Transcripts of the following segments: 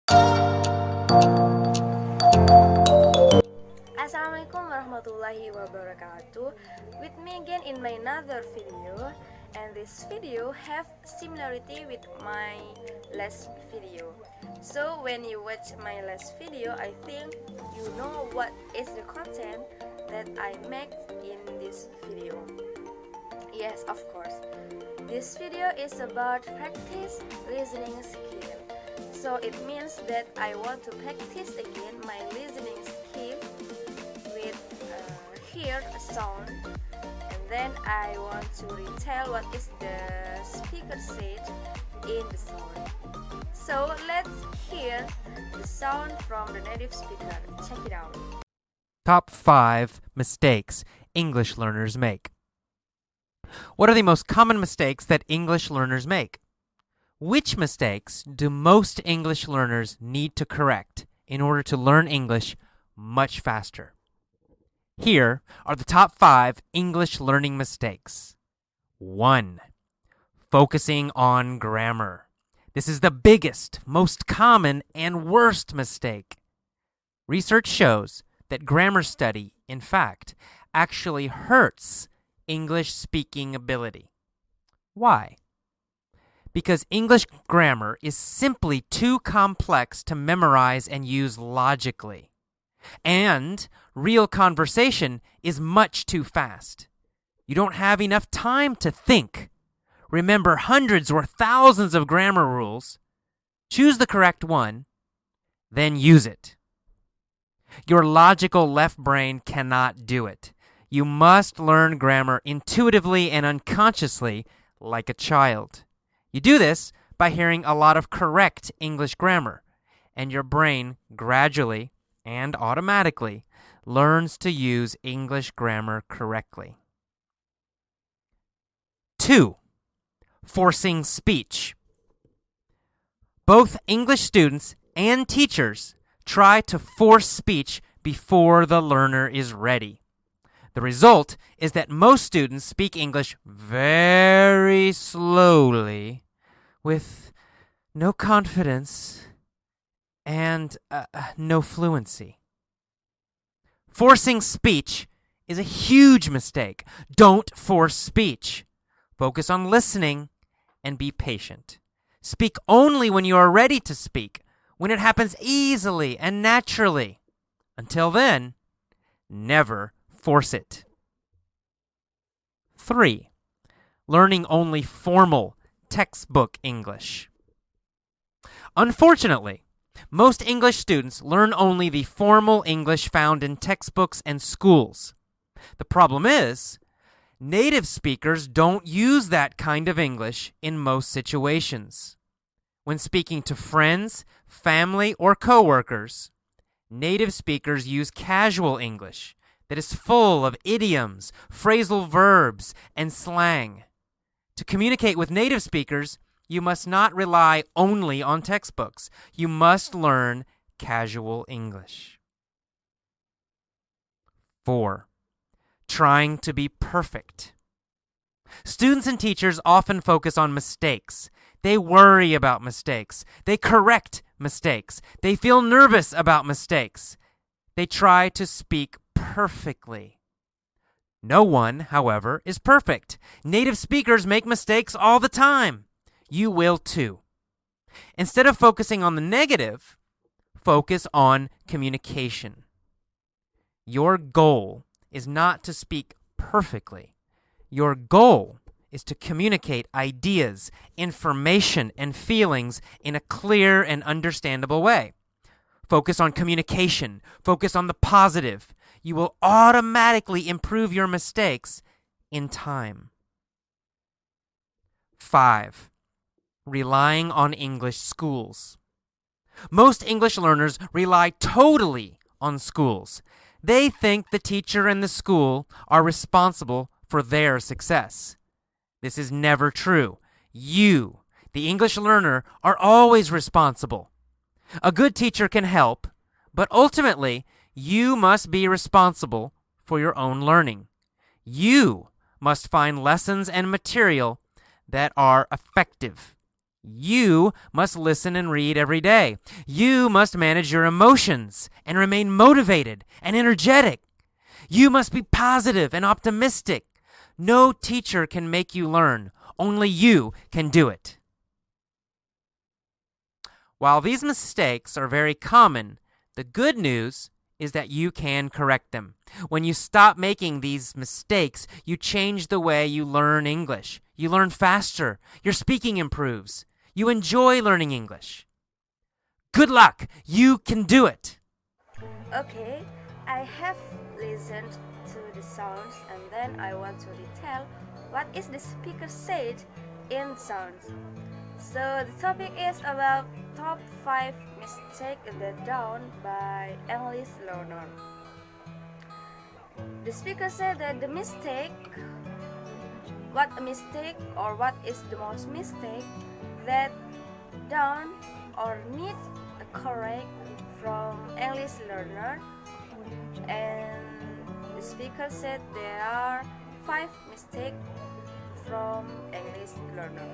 Assalamualaikum warahmatullahi wabarakatuh. With me again in my another video, and this video have similarity with my last video. So when you watch my last video, I think you know what is the content that I make in this video. Yes, of course. This video is about practice listening skill. So it means that I want to practice again my listening skill with hear a sound, and then I want to retell what is the speaker said in the sound. So let's hear the sound from the native speaker. Check it out. Top 5 mistakes English learners make. What are the most common mistakes that English learners make? Which mistakes do most English learners need to correct in order to learn English much faster? Here are the top 5 English learning mistakes. 1. Focusing on grammar. This is the biggest, most common, and worst mistake. Research shows that grammar study, in fact, actually hurts English speaking ability. Why? Because English grammar is simply too complex to memorize and use logically. And real conversation is much too fast. You don't have enough time to think, remember hundreds or thousands of grammar rules, choose the correct one, then use it. Your logical left brain cannot do it. You must learn grammar intuitively and unconsciously like a child. You do this by hearing a lot of correct English grammar, and your brain gradually and automatically learns to use English grammar correctly. 2. Forcing speech. Both English students and teachers try to force speech before the learner is ready. The result is that most students speak English very slowly, with no confidence and no fluency. Forcing speech is a huge mistake. Don't force speech. Focus on listening and be patient. Speak only when you are ready to speak, when it happens easily and naturally. Until then, never force it. 3. Learning only formal textbook English. Unfortunately, most English students learn only the formal English found in textbooks and schools. The problem is, native speakers don't use that kind of English in most situations. When speaking to friends, family, or coworkers, native speakers use casual English that is full of idioms, phrasal verbs, and slang. To communicate with native speakers, you must not rely only on textbooks. You must learn casual English. 4. Trying to be perfect. Students and teachers often focus on mistakes. They worry about mistakes. They correct mistakes. They feel nervous about mistakes. They try to speak perfectly. No one, however, is perfect. Native speakers make mistakes all the time. You will too. Instead of focusing on the negative, focus on communication. Your goal is not to speak perfectly. Your goal is to communicate ideas, information, and feelings in a clear and understandable way. Focus on communication. Focus on the positive. You will automatically improve your mistakes in time. 5. Relying on English schools. Most English learners rely totally on schools. They think the teacher and the school are responsible for their success. This is never true. You, the English learner, are always responsible. A good teacher can help, but ultimately, you must be responsible for your own learning. You must find lessons and material that are effective. You must listen and read every day. You must manage your emotions and remain motivated and energetic. You must be positive and optimistic. No teacher can make you learn. Only you can do it. While these mistakes are very common, the good news is that you can correct them. When you stop making these mistakes, you change the way you learn English. You learn faster. Your speaking improves. You enjoy learning English. Good luck! You can do it! Okay, I have listened to the sounds and then I want to retell what is the speaker said in sounds. So the topic is about top 5 mistakes that done by English learner. The speaker said that what is the most mistake that done or need a correct from English learner, and the speaker said there are 5 mistakes from English learner.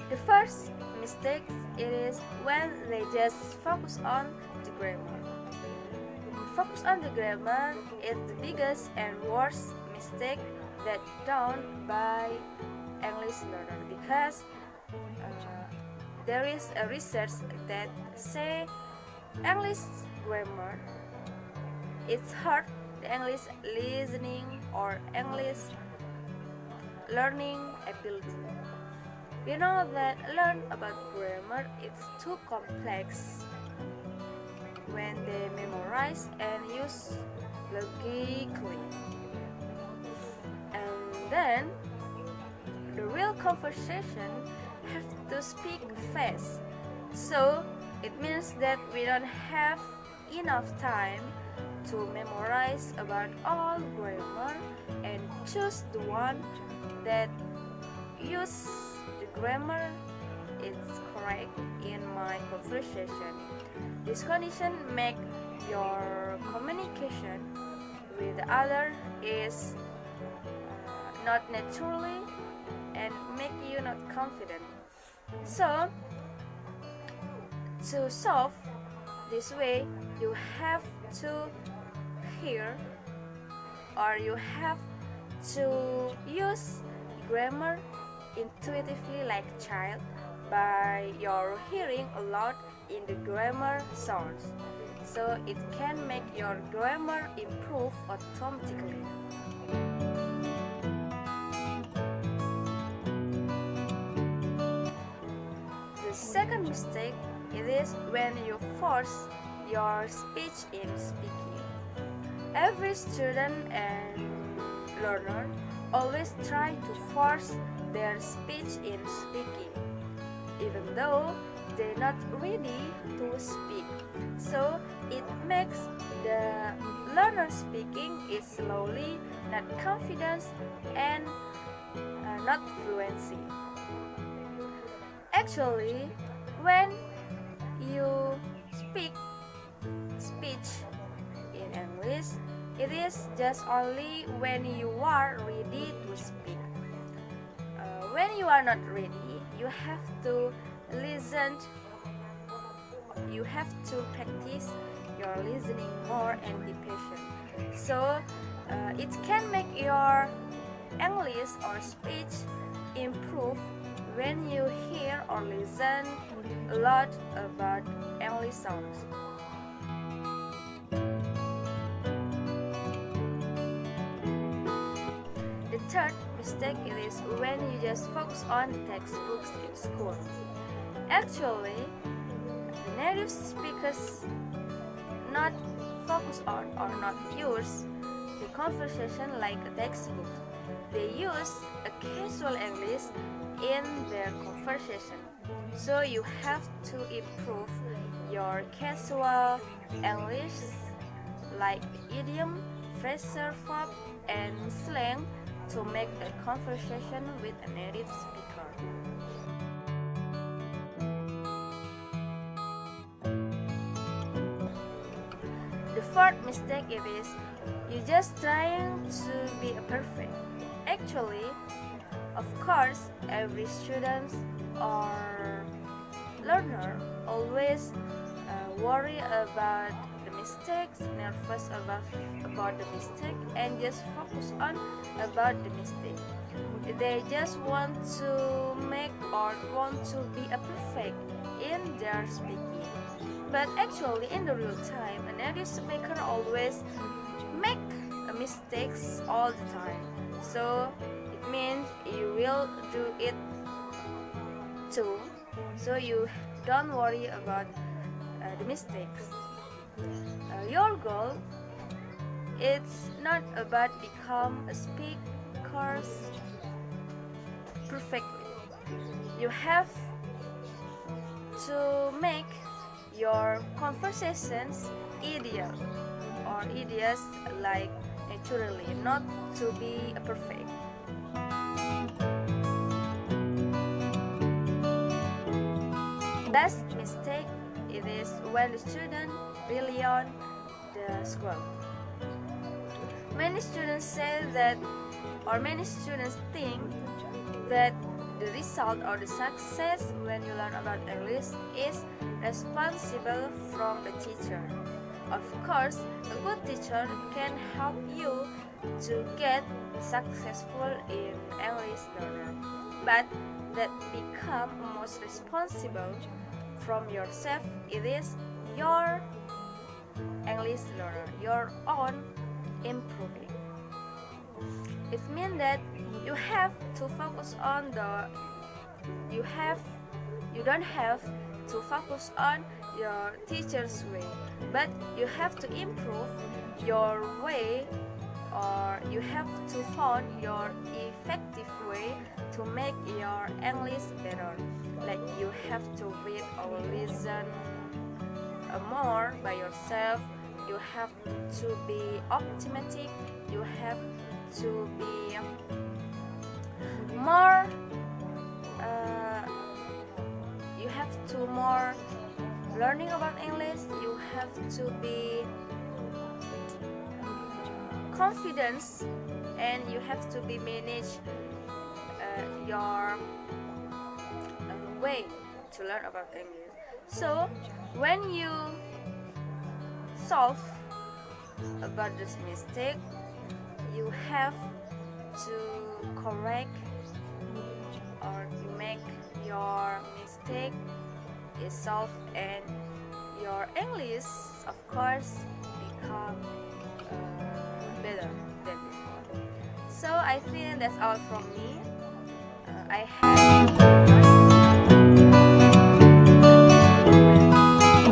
The first mistake is when they just focus on the grammar. Focus on the grammar is the biggest and worst mistake that done by English learner, because there is a research that say English grammar it's hurt the English listening or English learning ability. We know that learn about grammar is too complex when they memorize and use logically. And then the real conversation have to speak fast. So it means that we don't have enough time to memorize about all grammar and choose the one that use the grammar is correct in my conversation. This condition make your communication with the other is not naturally and make you not confident. So to solve this way, you have to hear or you have to use grammar intuitively like child by your hearing a lot in the grammar sounds, so it can make your grammar improve automatically. The second mistake is when you force your speech in speaking. Every student and learner always try to force their speech in speaking, even though they're not ready to speak. So it makes the learner speaking is slowly, not confidence and not fluency. Actually, when you speech in English, it is just only when you are ready to speak. When you are not ready, you have to listen. You have to practice your listening more and be patient. So it can make your English or speech improve when you hear or listen a lot about English sounds. The third mistake is when you just focus on the textbooks in school. Actually, native speakers not focus on or not use the conversation like a textbook. They use a casual English in their conversation. So you have to improve your casual English like idiom, phrasal verb, and slang to make a conversation with a native speaker. The fourth mistake is You're just trying to be perfect. Actually, of course, every student or learner always worry about the mistakes, nervous about the mistake, and just focus on about the mistake. They just want to make or want to be a perfect in their speaking. But actually, in the real time, a native speaker always make mistakes all the time. So it means you will do it too. So you don't worry about the mistakes. Your goal it's not about become a speaker perfectly. You have to make your conversations ideal or ideas like naturally, not to be perfect. Last mistake it is when the student rely on the school. Many students say that, or many students think that the result or the success when you learn about English is responsible from the teacher. Of course, a good teacher can help you to get successful in English learner, but that become most responsible from yourself. It is your English learner, your own improving. It means that you have to focus on you don't have to focus on your teacher's way, but you have to improve your way, or you have to find your effective way to make your English better. Like you have to read or listen more by yourself. You have to be optimistic. You have to be more. You have to more learning about English. You have to be confidence, and you have to be manage your way to learn about English. So when you solve about this mistake, you have to correct or make your mistake is solved, and your English of course become better than before. So I think that's all from me. I have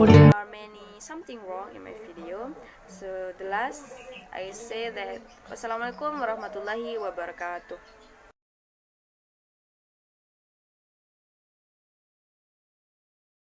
there are many something wrong in my video. So the last I say that wassalamualaikum warahmatullahi wabarakatuh.